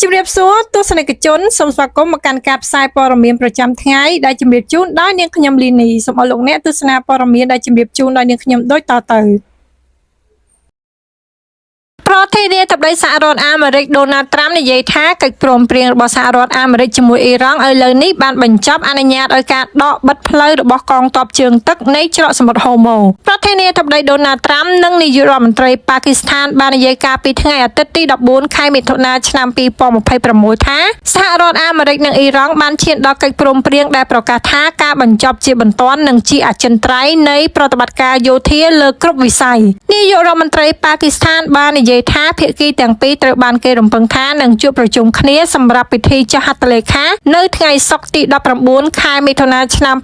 ជំរាបសួរទស្សនិកជនសូមស្វាគមន៍មកកាន់ការផ្សាយព័ត៌មានប្រចាំថ្ងៃដែលជម្រាបជូនដោយនាងខ្ញុំលីនីសូមអរលោកអ្នកទស្សនាព័ត៌មានដែលជម្រាបជូនដោយនាងខ្ញុំដូចតទៅប្រធានាធិបតីសហរដ្ឋអាមេរិកដូណាល់ត្រាំនិយាយថាកិច្ចព្រមព្រៀងរបស់សហរដ្ឋអាមេរិកជាមួយអ៊ីរ៉ង់ឥឡូវនេះបានបញ្ចប់អនុញ្ញាតឲ្យការដកបិទផ្លូវរបស់កងទ័ពជើងទឹកនៃច្រកសមុទ្រហូម៉ូប្រធានាធិបតីដូណាល់ត្រាំនិងនាយករដ្ឋមន្ត្រីប៉ាគីស្ថានបាននិយាយការពីថ្ងៃអាទិត្យទី14ខែមិថុនាឆ្នាំ2026ថាសហរដ្ឋអាមេរិកនិងអ៊ីរ៉ង់បានឈានដល់កិច្ចព្រមព្រៀងដែលប្រកាសថាការបញ្ចប់ជាបន្ទាន់និងជាអចិន្ត្រៃយ៍នៃប្រតិបត្តិការយោធាលើគ្រប់វិស័យនាយករដ្ឋមន្ត្រីប៉ាគីស្ថានបាននិយាយថាភាគីទាំងពីរត្រូវបានគេរំពឹងថានឹងជួបប្រជុំគ្នាសម្រាប់ពិធីចុះហត្ថលេខានៅថ្ងៃសុក្រទី19ខែមិថុនាឆ្នាំ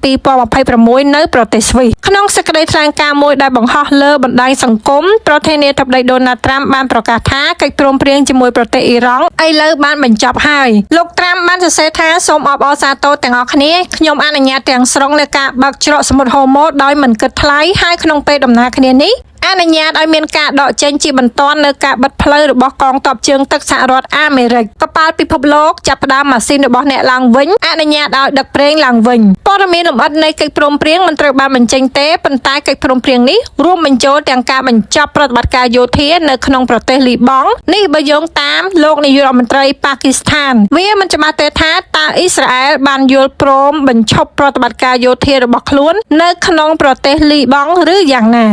2026នៅប្រទេសស្វីសក្នុងសេចក្តីថ្លែងការណ៍មួយដែលបង្ហោះលើបណ្ដាញសង្គមប្រធានាធិបតីដូណាល់ត្រាំបានប្រកាសថាកិច្ចព្រមព្រៀងជាមួយប្រទេសអ៊ីរ៉ង់ឥឡូវបានបញ្ចប់ហើយលោកត្រាំបានសរសេរថាសូមអបអរសាទរទាំងអស់គ្នាខ្ញុំអនុញ្ញាតទាំងស្រុងលើការបើកច្រកសមុទ្រហូម៉ូដោយមិនគិតថ្លៃហើយក្នុងពេលដំណើរគ្នានេះអនុញ្ញាតឲ្យមានការដកចេញជាបន្ទាន់នៅការបិទផ្លូវរបស់កងទ័ពជើងទឹកសហរដ្ឋអាមេរិកកប៉ាល់ពិភពលោកចាប់ផ្ដើមម៉ាស៊ីនរបស់អ្នកឡើងវិញអនុញ្ញាតឲ្យដឹកប្រេងឡើងវិញព័ត៌មានលម្អិតនៃកិច្ចព្រមព្រៀងមិនត្រូវបានបញ្ចេញទេប៉ុន្តែកិច្ចព្រមព្រៀងនេះរួមបញ្ចូលទាំងការបញ្ចប់ប្រតិបត្តិការយោធានៅក្នុងប្រទេសលីបង់នេះបើយោងតាមលោកនាយករដ្ឋមន្ត្រីប៉ាគីស្ថានវាមិនច្បាស់ទេថាតើអ៊ីស្រាអែលបានយល់ព្រមបញ្ឈប់ប្រតិបត្តិការយោធារបស់ខ្លួននៅក្នុងប្រទេសលីបង់ឬយ៉ាងណា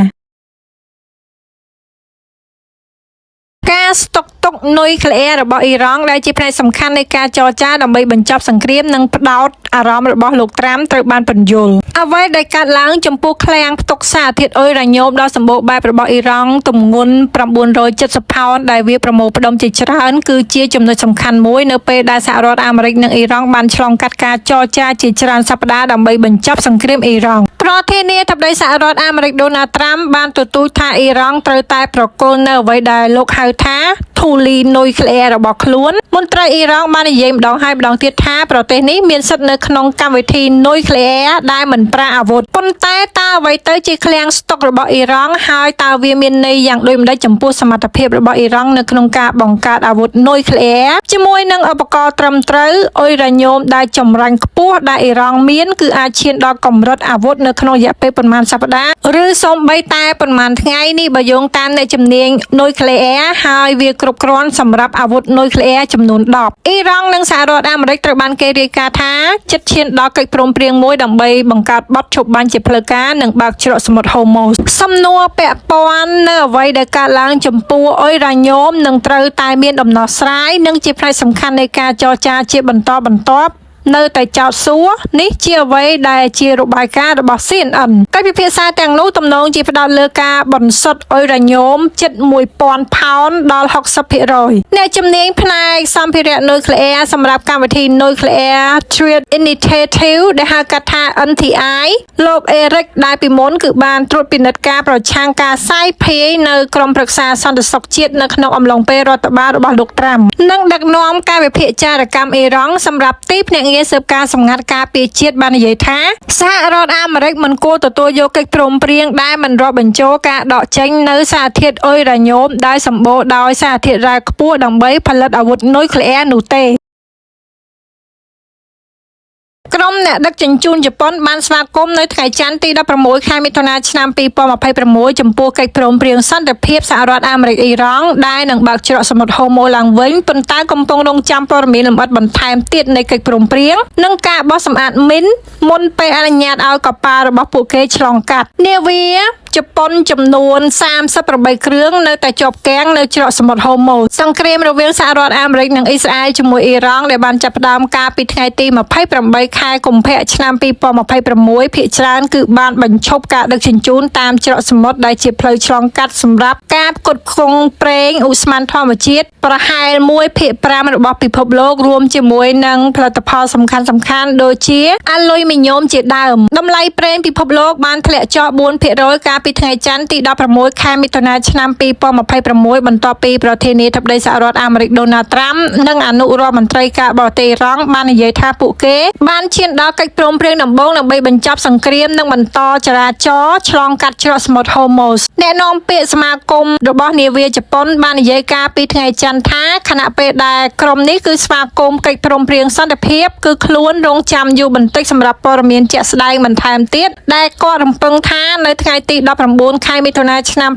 ការស្តុកទុកនុយក្លេអ៊ែររបស់អ៊ីរ៉ង់ដែលជាផ្នែកសំខាន់នៃការចរចាដើម្បីបញ្ចប់សង្គ្រាមនិងផ្ដោតអារម្មណ៍របស់លោកត្រាំត្រូវបានពន្យល់អ្វីដែលកើតឡើងចំពោះឃ្លាំងផ្ទុកសារធាតុអុយរ៉ាញ៉ូមដ៏សម្បូរបែបរបស់អ៊ីរ៉ង់ទម្ងន់970ផោនដែលវាប្រមូលផ្ដុំជាច្រើនគឺជាចំណុចសំខាន់មួយនៅពេលដែលសហរដ្ឋអាមេរិកនិងអ៊ីរ៉ង់បានឆ្លងកាត់ការចរចាជាច្រើនសប្តាហ៍ដើម្បីបញ្ចប់សង្គ្រាមអ៊ីរ៉ង់ប្រធានាធិបតីសហរដ្ឋអាមេរិកដូណាល់ត្រាំបានទទូចថាអ៊ីរ៉ង់ត្រូវតែប្រគល់នៅអ្វីដែលលោកហៅថាធូលីនុយក្លេអ៊ែររបស់ខ្លួនមន្ត្រីអ៊ីរ៉ង់បាននិយាយម្ដងហើយម្ដងទៀតថាប្រទេសនេះមានសិទ្ធិនៅក្នុងកម្មវិធីនុយក្លេអ៊ែរដែលមិនប្រើអាវុធប៉ុន្តែតើអ្វីទៅជាឃ្លាំងស្តុករបស់អ៊ីរ៉ង់ហើយតើវាមានន័យយ៉ាងដូចម្ដេចចំពោះសមត្ថភាពរបស់អ៊ីរ៉ង់នៅក្នុងការបង្កើតអាវុធនុយក្លេអ៊ែរជាមួយនឹងឧបករណ៍ត្រឹមត្រូវអុយរ៉ាញ៉ូមដែលចម្រាញ់ខ្ពស់ដែលអ៊ីរ៉ង់មានគឺអាចឈានដល់កម្រិតអាវុធនៅក្នុងរយៈពេលប៉ុន្មានសប្តាហ៍ឬសូម្បីតែប៉ុន្មានថ្ងៃនេះបើយោងតាមអ្នកជំនាញនុយក្លេអ៊ែរហើយវាគ្រប់គ្រាន់សម្រាប់អាវុធនុយក្លេអ៊ែរចំនួន10អ៊ីរ៉ង់និងសហរដ្ឋអាមេរិកត្រូវបានគេរាយការណ៍ថាជិតឈានដល់កិច្ចព្រមព្រៀងមួយដើម្បីបង្កើតបទឈប់បាញ់ជាផ្លូវការនិងបើកច្រកសមុទ្រហូម៉ូសំណួរពាក់ព័ន្ធនៅអ្វីដែលកើតឡើងចំពោះអុយរ៉ាញ៉ូមនឹងត្រូវតែមានដំណោះស្រាយនិងជាផ្នែកសំខាន់នៃការចរចាជាបន្តបន្ទាប់នៅតែចោទសួរនេះជាអ្វីដែលជារបាយការណ៍របស់ CNN កិច្ចពិភាក្សាទាំងនោះទំនងជាផ្ដោតលើការបន្សុទ្ធអុយរ៉ាញ៉ូមជិត 1000 ផោនដល់ 60% អ្នកជំនាញផ្នែកសម្ភារៈនុយក្លេអ៊ែរសម្រាប់កម្មវិធី Nuclear Threat Initiative ដែលហៅកាត់ថា NTI លោកអេរិកដែលពីមុនគឺបានត្រួតពិនិត្យការប្រឆាំងការសាយភាយនៅក្រុមប្រឹក្សាសន្តិសុខជាតិនៅក្នុងអំឡុងពេលរដ្ឋបាលរបស់លោកត្រាំនិងដឹកនាំការវិភាគចារកម្មអ៊ីរ៉ង់សម្រាប់ទីភ្នាក់ងារស៊ើបការសម្ងាត់ការពារជាតិបាននិយាយថាសហរដ្ឋអាមេរិកមិនគួរទទួលយកកិច្ចព្រមព្រៀងដែលមិនរាប់បញ្ចូលការដកចេញនៅសារធាតុអុយរ៉ាញ៉ូមដែលសម្បូរដោយសារធាតុរ៉ែខ្ពស់ដើម្បីផលិតអាវុធនុយក្លេអ៊ែរនោះទេក្រុមអ្នកដឹកជញ្ជូនជប៉ុនបានស្វាគមន៍នៅថ្ងៃច័ន្ទទី16ខែមិថុនាឆ្នាំ2026ចំពោះកិច្ចព្រមព្រៀងសន្តិភាពសហរដ្ឋអាមេរិកអ៊ីរ៉ង់ដែលនឹងបើកច្រកសមុទ្រហូម៉ូឡើងវិញប៉ុន្តែកំពុងរង់ចាំព័ត៌មានលម្អិតបន្ថែមទៀតនៃកិច្ចព្រមព្រៀងនិងការបោះសម្អាតមីនមុនពេលអនុញ្ញាតឲ្យកប៉ាល់របស់ពួកគេឆ្លងកាត់នាវាជប៉ុនចំនួន38គ្រឿងនៅតែជាប់គាំងនៅច្រកសមុទ្រហូម៉ូសង្គ្រាមរវាងសហរដ្ឋអាមេរិកនិងអ៊ីស្រាអែលជាមួយអ៊ីរ៉ង់ដែលបានចាប់ផ្ដើមកាលពីថ្ងៃទី28ខែកុម្ភៈឆ្នាំ2026ភាគច្រើនគឺបានបញ្ឈប់ការដឹកជញ្ជូនតាមច្រកសមុទ្រដែលជាផ្លូវឆ្លងកាត់សម្រាប់ការផ្គត់ផ្គង់ប្រេងឧស្ម័នធម្មជាតិប្រហែល1/5របស់ពិភពលោករួមជាមួយនឹងផលិតផលសំខាន់ៗដូចជាអាលុយមីញ៉ូមជាដើមតម្លៃប្រេងពិភពលោកបានធ្លាក់ចុះ 4% កាល ពីថ្ងៃច័ន្ទទី16ខែមិថុនាឆ្នាំ2026បន្ទាប់ពីប្រធានាធិបតីសហរដ្ឋអាមេរិកដូណាល់ត្រាំនិងអនុរដ្ឋមន្ត្រីការបរទេសអ៊ីរ៉ង់បាននិយាយថាពួកគេបានឈានដល់កិច្ចព្រមព្រៀងដំបូងដើម្បីបញ្ចប់សង្គ្រាមនិងបន្តចរាចរណ៍ឆ្លងកាត់ច្រកសមុទ្រហូម៉ូសអ្នកនាំពាក្យសមាគមរបស់នាវាជប៉ុនបាននិយាយការពីថ្ងៃច័ន្ទថាខណៈពេលដែលក្រុមនេះគឺស្វាគមន៍កិច្ចព្រមព្រៀងសន្តិភាពគឺខ្លួនរងចាំយូរបន្តិចសម្រាប់ព័ត៌មានជាក់ស្ដែងបន្ថែមទៀតដែលគាត់រំពឹងថានៅថ្ងៃទី19ខែមិថុនាឆ្នាំ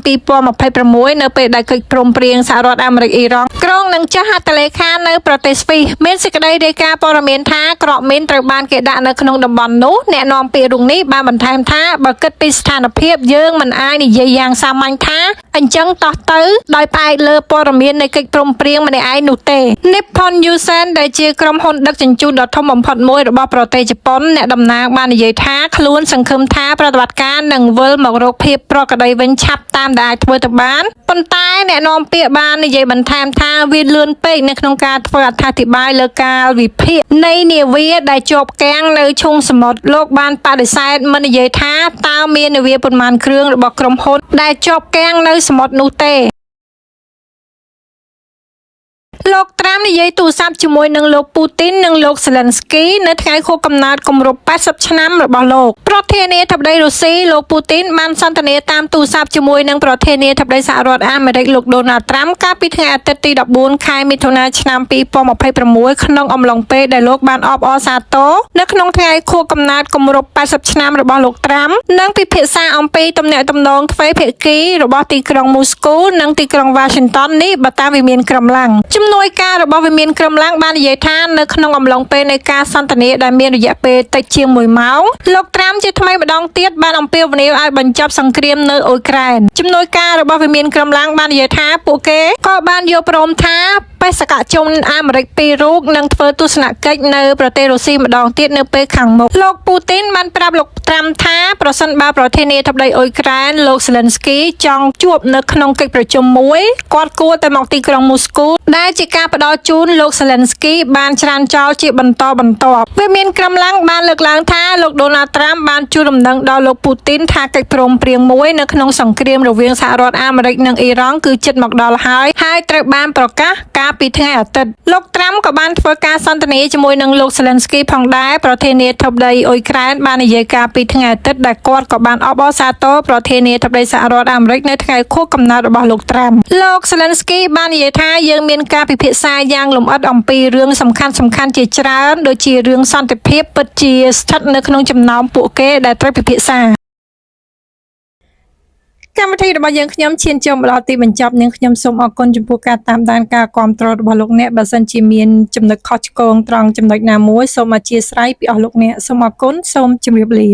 2026នៅពេលដែលកិច្ចព្រមព្រៀងសហរដ្ឋអាមេរិកអ៊ីរ៉ង់ក្រុងនឹងចុះហត្ថលេខានៅប្រទេសស្វីសមានសេចក្តីរាយការណ៍ព័ត៌មានថាក្រកមីនត្រូវបានគេដាក់នៅក្នុងតំបន់នោះអ្នកនាំពាក្យរូបនេះបានបន្ថែមថាបើគិតពីស្ថានភាពយើងមិនអាចនិយាយយ៉ាងសាមញ្ញថាអញ្ចឹងតោះទៅដោយផ្អែកលើព័ត៌មាននៃកិច្ចព្រមព្រៀងម្នាក់ឯងនោះទេ Nippon Yusen ដែលជាក្រុមហ៊ុនដឹកជញ្ជូនដ៏ធំបំផុតមួយរបស់ប្រទេសជប៉ុនអ្នកតំណាងបាននិយាយថាខ្លួនសង្ឃឹមថាប្រតិបត្តិការនឹងវិលមករកភាពប្រក្រតីវិញឆាប់តាមដែលអាចធ្វើទៅបានប៉ុន្តែអ្នកនាំពាក្យបាននិយាយបន្ថែមថាវាលឿនពេកនៅក្នុងការធ្វើអត្ថាធិប្បាយលើការវិភាគនៃនាវាដែលជាប់គាំងនៅឈូងសមុទ្រលោកបានបដិសេធមិននិយាយថាតើមាននាវាប៉ុន្មានគ្រឿងរបស់ក្រុមហ៊ុនដែលជាប់គាំងនៅសមុទ្រនោះទេលោកត្រាំនិយាយទូរស័ព្ទជាមួយនឹងលោកពូទីននិងលោកសេលិនស្គីនៅថ្ងៃខួបកំណើតគម្រប់80ឆ្នាំរបស់លោកប្រធានាធិបតីរុស្ស៊ីលោកពូទីនបានសន្ទនាតាមទូរស័ព្ទជាមួយនឹងប្រធានាធិបតីសហរដ្ឋអាមេរិកលោកដូណាល់ត្រាំកាលពីថ្ងៃអាទិត្យទី14ខែមិថុនាឆ្នាំ2026ក្នុងអំឡុងពេលដែលលោកបានអបអរសាទរនៅក្នុងថ្ងៃខួបកំណើតគម្រប់80ឆ្នាំរបស់លោកត្រាំនិងពិភាក្សាអំពីទំនាក់ទំនងទ្វេភាគីរបស់ទីក្រុងមូស្គូនិងទីក្រុងវ៉ាស៊ីនតោននេះបើតាមវិមានក្រំឡាំងជំនួយការរបស់វិមានក្រំឡាំងបាននិយាយថានៅក្នុងអំឡុងពេលនៃការសន្ទនាដែលមានរយៈពេលតិចជាង1ម៉ោងលោកត្រាំជាថ្មីម្ដងទៀតបានអំពាវនាវឲ្យបញ្ចប់សង្គ្រាមនៅអ៊ុយក្រែនជំនួយការរបស់វិមានក្រំឡាំងបាននិយាយថាពួកគេក៏បានយល់ព្រមថាបេសកជនអាមេរិក2រូបនឹងធ្វើទស្សនកិច្ចនៅប្រទេសរុស្ស៊ីម្ដងទៀតនៅពេលខាងមុខលោកពូទីនបានប្រាប់លោកត្រាំថាប្រសិនបើប្រធានាធិបតីអ៊ុយក្រែនលោកសេលិនស្គីចង់ជួបនៅក្នុងកិច្ចប្រជុំមួយគាត់គួរតែមកទីក្រុងមូស្គូដែលជាការផ្ដល់ជូនលោកសេលិនស្គីបានច្រានចោលជាបន្តបន្ទាប់វាមានក្រំឡាំងបានលើកឡើងថាលោកដូណាល់ត្រាំបានជួលដំណឹងដល់លោកពូទីនថាកិច្ចព្រមព្រៀងមួយនៅក្នុងសង្គ្រាមរវាងសហរដ្ឋអាមេរិកនិងអ៊ីរ៉ង់គឺជិតមកដល់ហើយត្រូវបានប្រកាសកាលពីថ្ងៃអាទិត្យលោកត្រាំក៏បានធ្វើការសន្ទនាជាមួយនឹងលោកសេលិនស្គីផងដែរប្រធានាធិបតីអ៊ុយក្រែនបាននិយាយការពីថ្ងៃអាទិត្យដែលគាត់ក៏បានអបអរសាទរប្រធានាធិបតីសហរដ្ឋអាមេរិកនៅថ្ងៃខួបកំណើតរបស់លោកត្រាំលោកសេលិនស្គីបាននិយាយថាយើងមានការពិភាក្សាយ៉ាងលម្អិតអំពីរឿងសំខាន់ៗជាច្រើនដូចជារឿងសន្តិភាពពិតជាស្ថិតនៅក្នុងចំណោមពួកគេដែលត្រូវពិភាក្សាកម្មវិធីរបស់យើងខ្ញុំឈានចូលមកដល់ទីបញ្ចប់នាងខ្ញុំសូមអរគុណចំពោះការតាមដានការគាំទ្ររបស់លោកអ្នកបើសិនជាមានចំណុចខុសឆ្គងត្រង់ចំណុចណាមួយសូមអធិស្ឋានពីអស់លោកអ្នកសូមអរគុណសូមជម្រាបលា